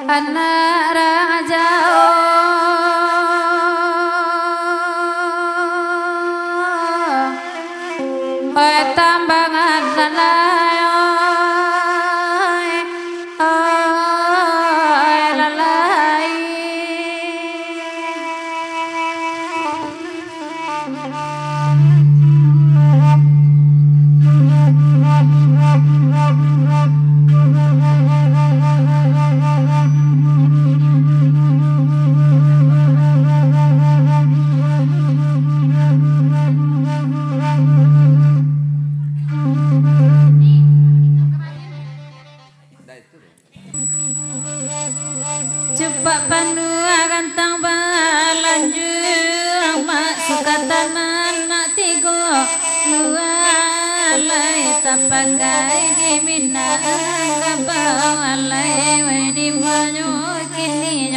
Anak raja tambangan lalai lalai cepat pandu gantang balanjur masuk katanan nak tigo lualai tak pakai di minang alai di banyu kini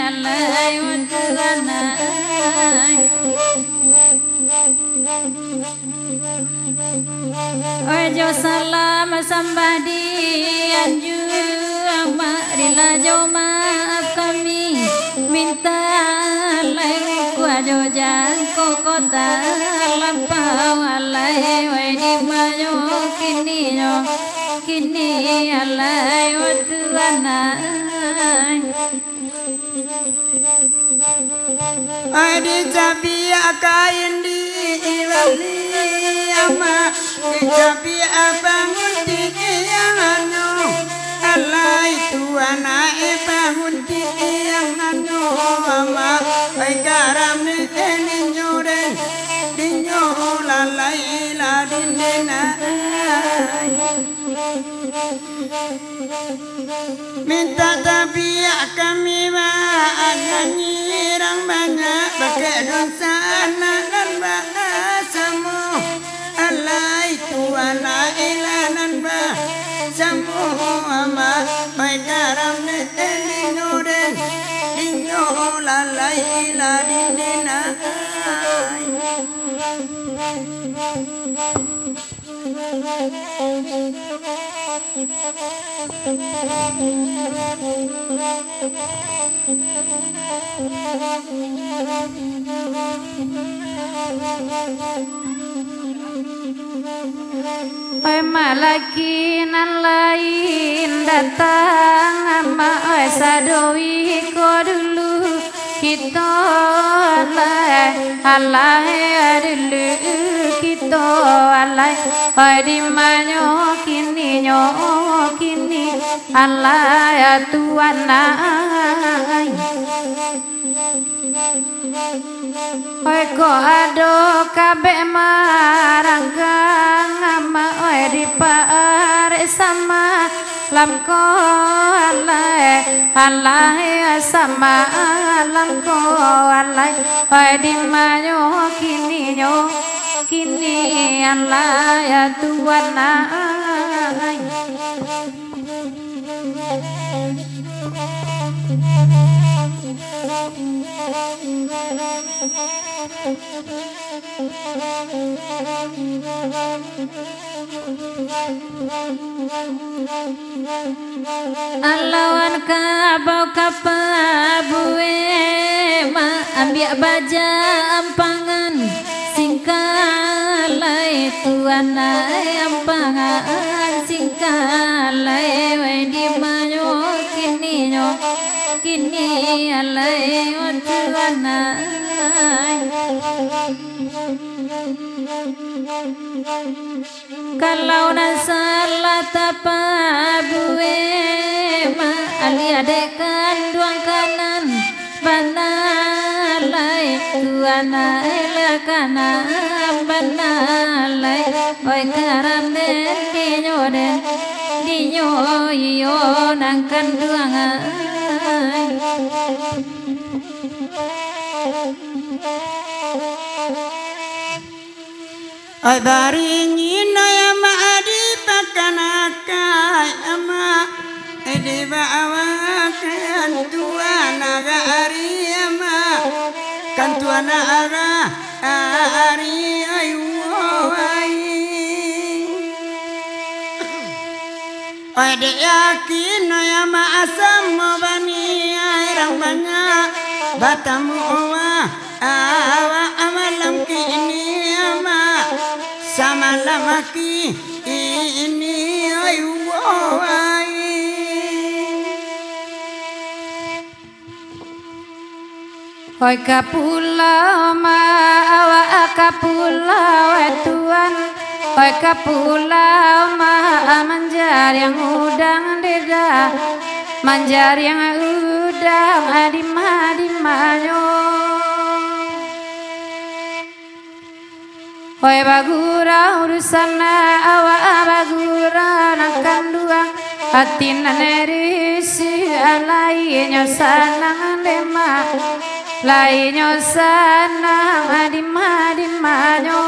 alai wadana ojo salam sambadi anjur marilah jauh maaf kami minta lain ajo jangko kota lampau alai wai di mayo kini alai watuana adi cabi akain di wali ama cabi abangun di yang anu alai tuana bangun di yang anu ama ai karam ni nyuren di nyola laila dinena minta tapi kami nyirang banyak pakai dosa dan bahasamu alai tuana ilanan bahasamu ama baik karam nyoren dinyola laila dinena malaki nan lain datang ama sadoi ko dulu kita alai dulu kita alai di manyo kini alai tuana oi ko ado kabe maranggang ama oi di pare sama lam ko alai sama lam ko alai oi di mayo kini alai tuana alawan kabau kapabue ma ambiak baja ampangan singkalai tuana ampangan singkalai wai di mayo kini alai tuana kalau nasalah tapabue ma ali adekan duang kanan banalai tuana elakana banalai oi karam den dinyo yo nang kanduangan Ay baringin ay ama adi pakanakai ama edi bawakan tuana ari ama kan tuana ari ay ay de yakin ay ama asam bani ay banyak batamu awa amalam kini ama sama lamaki ini ayu Hoi kapula ma awa kapula wetuan Hoi kapula ma manjar yang udang deda manjar yang udang adimanyo Hoi bagura urusan awa bagura nakan dua hati nerisi alainya sanang dema lainnya sanang adimanyo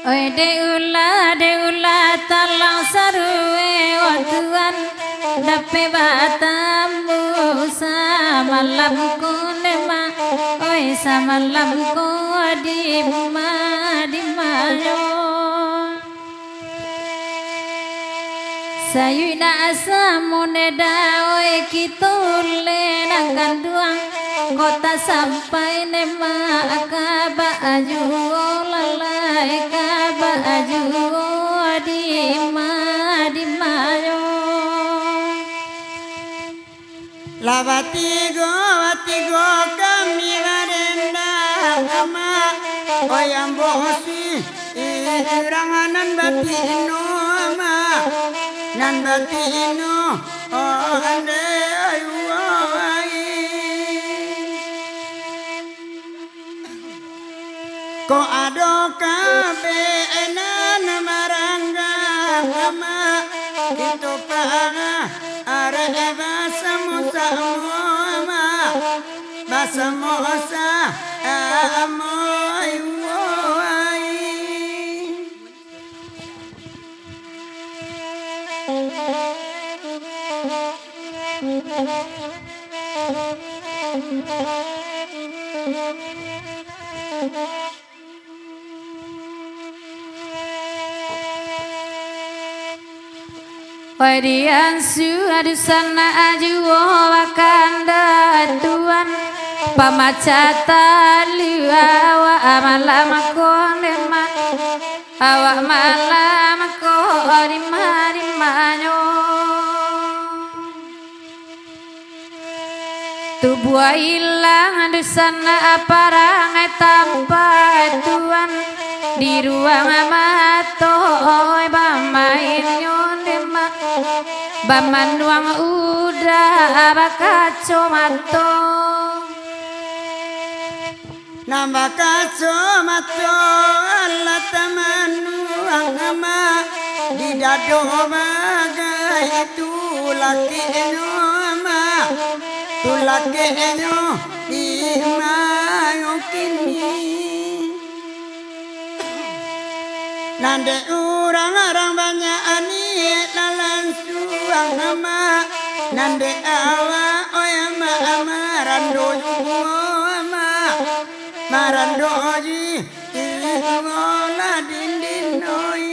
Oi deula talang sarue watuan dape batambu samalam ku nema oi samalam ku dimayo sayuda asamuneda oi kitule nang kanduang kota sampai nema akaba aju lalai kaba aju dimayo Lavatigo kami garenda ama oyam bosi iranganan batino ama nan batino ande ayu ko ado kabe enan marangga ama itu paga are basamosa ama basamosa amoy Wadian su adusana ajuwo wakanda tuan pamacata liwa amalam konema awak malam ko rimanyo tubuh hilang adusana aparang tanpa tuan di ruang mato bamain nyondema bamanuang udah bakaco mato nambah kaco mato Allah tamanuang ama di dado bagai itu laki ama tu laki di mayo kini nande orang banyak ani lalan suang ama nande awa oyama amarando ama marando ji ngola dindin noi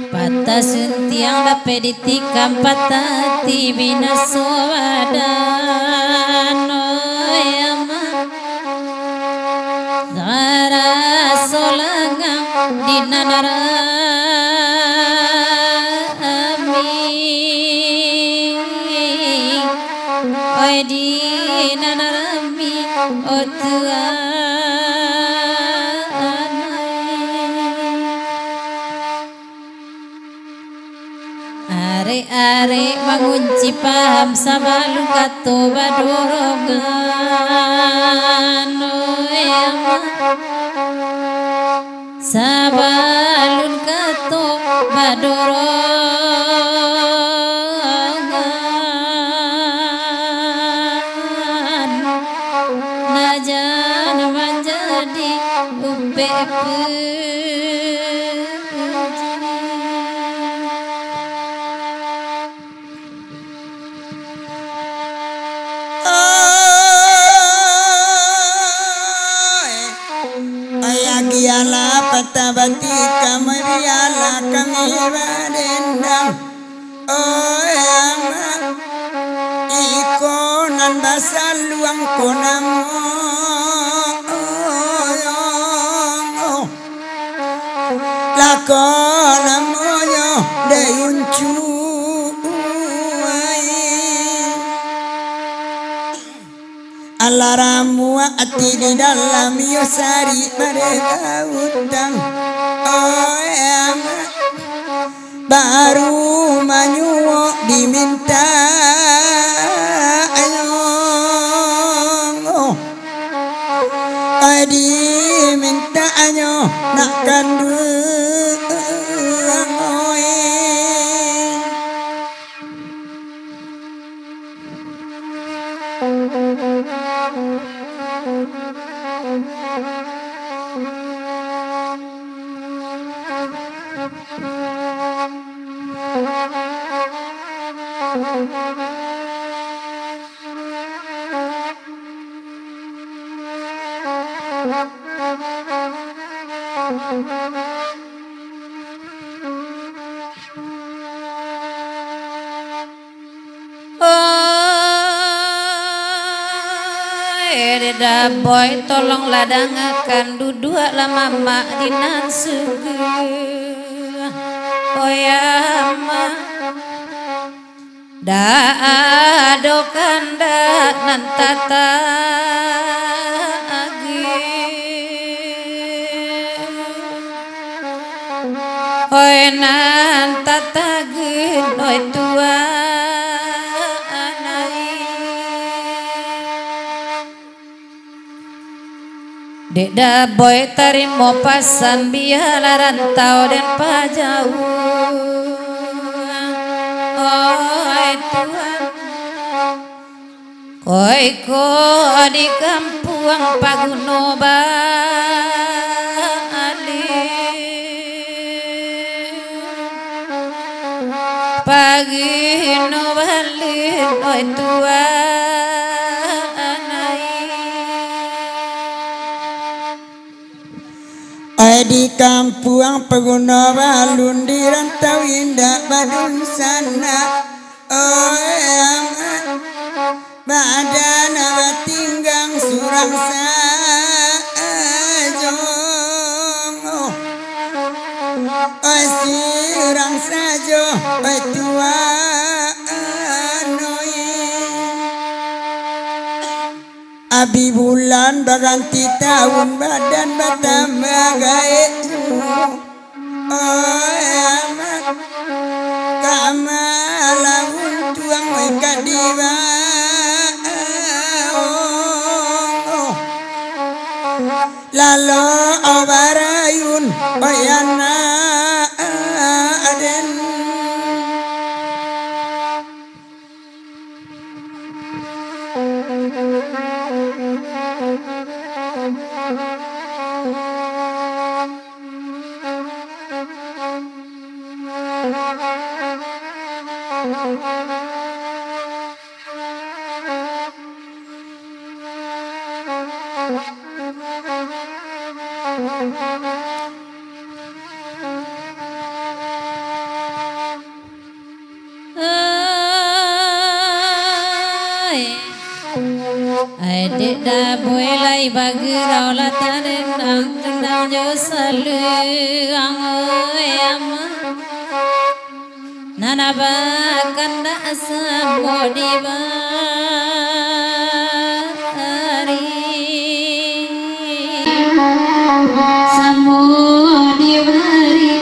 Patah suntiang dapat ditikam patah tibina sowadano Are mangunci paham sama lukato badorongan sabalun kato badorongan najan menjadi Patabati kamariala kamiwadendang ama ikonan basaluang konamo lakonamoyo deyuncu alaramu ati di dalam yosari mereka utang baru manyuwo diminta diminta anyo nak kandu Eda boy tolong ladangakan duduk lama mak dinan suge oyama da adokan da nan tata agi oy nan tata gen oy tua Deda boy tarimo pasan biala rantau dan pajauh oi Tuhan koi ko di kampung Paguno Bali Pagino Bali oi Tuhan di kampung Paguno Balun di rantau indah badun sana badana batinggang surang sajo surang sajo tua Abi bulan baganti tahun badan bertambah gaek kamalahun tuang mereka diva lalu obarayun oyana aden Adik dah boy lai bagi rau latarin nang jo saluang ama nana bakanda samodi bari samodi bari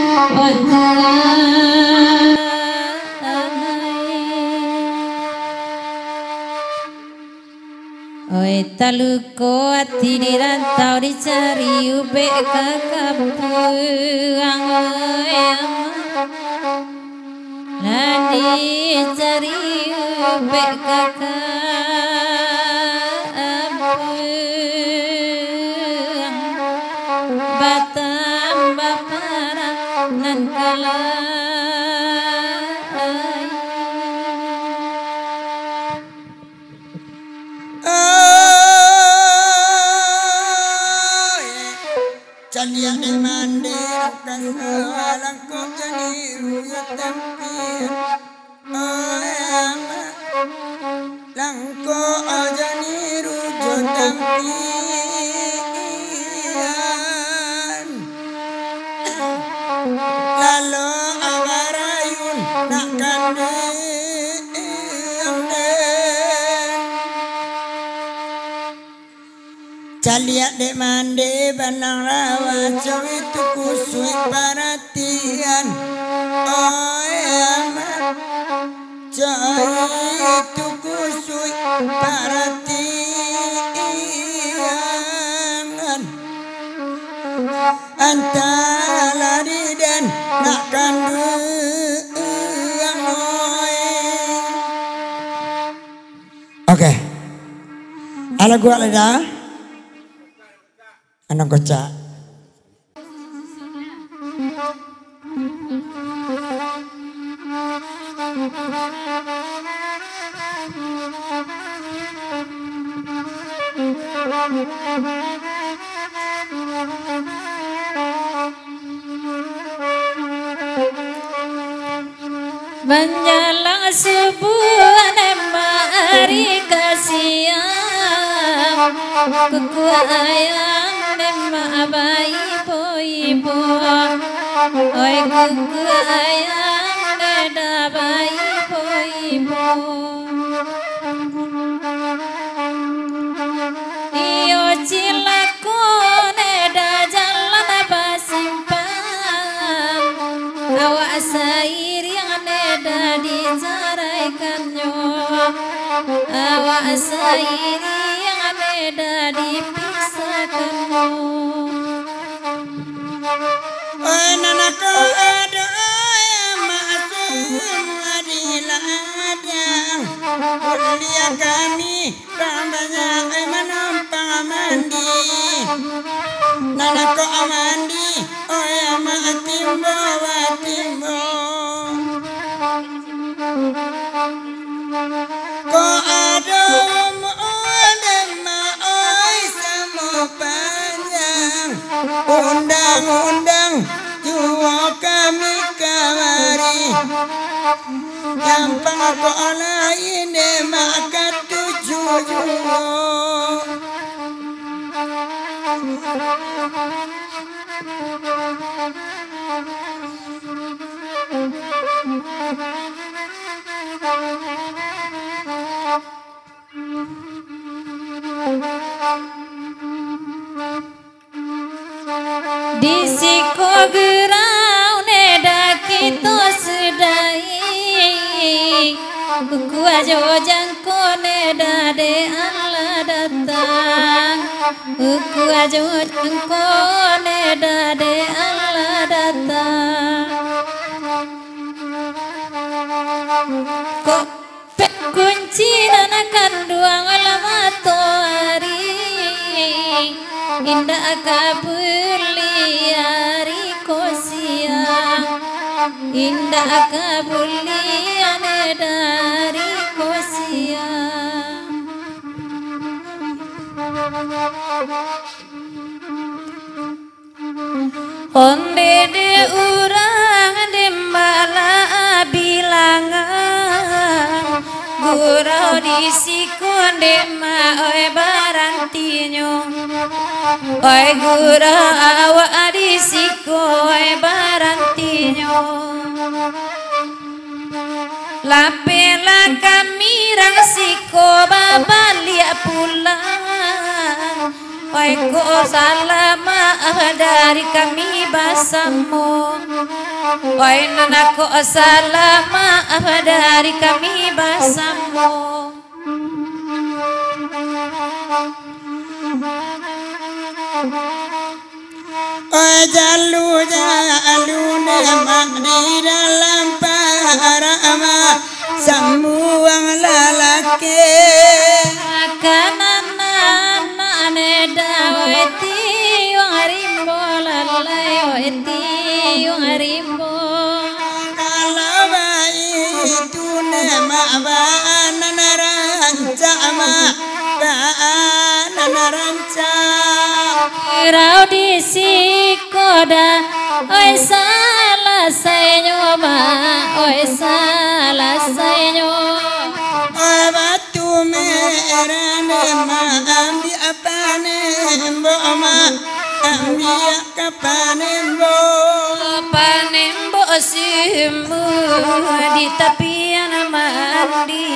oi taluko ati dirantau dicari ube kakapuang nadi cari ube kakapuang batam bapara nan kalai Calia de mande kasalang ko janiru yatampi ama langko janiru jotampi lalu awarayun nak kande Calia de mande banang rawa cawi tu kusui perhatian oh ama cawi tu kusui perhatian antara di dan nak kandu Oke, ala gua ada. Anak kocak Menjelang subuh nemari kasihan kuku ayam nema bayi ibu oi kuku ayam neda bayi ibu iyo cilaku neda jalan basimpang awak sair yang neda dijaraikannya awak sair yang neda dipisahkannya oi nanako ada maksum adila adang kuliah kami rambanya menumpang mandi nanako amandi oi ama timbo watimbo ko ada undang-undang jua kami kamari gampang ko lain maka tujuh di siko gerau neda kita sedai kuku ajo jangko neda de Allah datang kuku ajo jangko neda de Allah datang kok kunci nanakan duang lamato hari indah kabuliari kosiang indah kabuliane dari kosiang onde de urang de mala bilangan gurau di siku ndema oi barantinyo oi gura awa adisiko oi barantinyo lapela kami rangsiko babalia pulang oi ko salama dari kami basamu oi nanako salama dari kami basamu oi jalu mak di dalam parama samuang lalake kanana daweti harimbo lalai weti harimbo kalau itu nama bana ranca ma bana ranca rau disikoda oi salah sainyo ma oi salah sainyo oi batu merane ma ambi apane mbo ma ambi kapane mbo panembo simbu di tepian mandi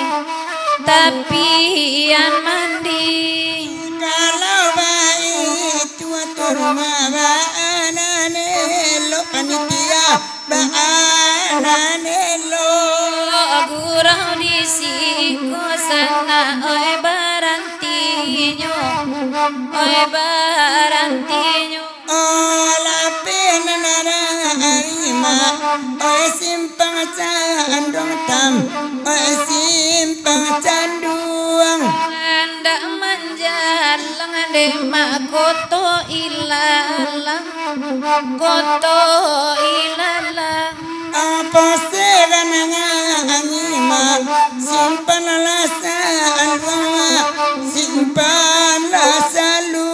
tepian mandi kalau baik tua turma baanane lo panitia baanane lo gurau di siko sana oi barantinyo oi barantinyo ola pena nara arima oi simpang candong tam oi simpang canduang anda manjalang ndema koto ilalang koto ilalang apa segananya anima simpan lasa alwa simpan lasa lu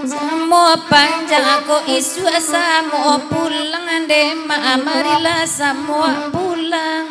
semua panjang aku isu semua pulang ndema marilah semua pulang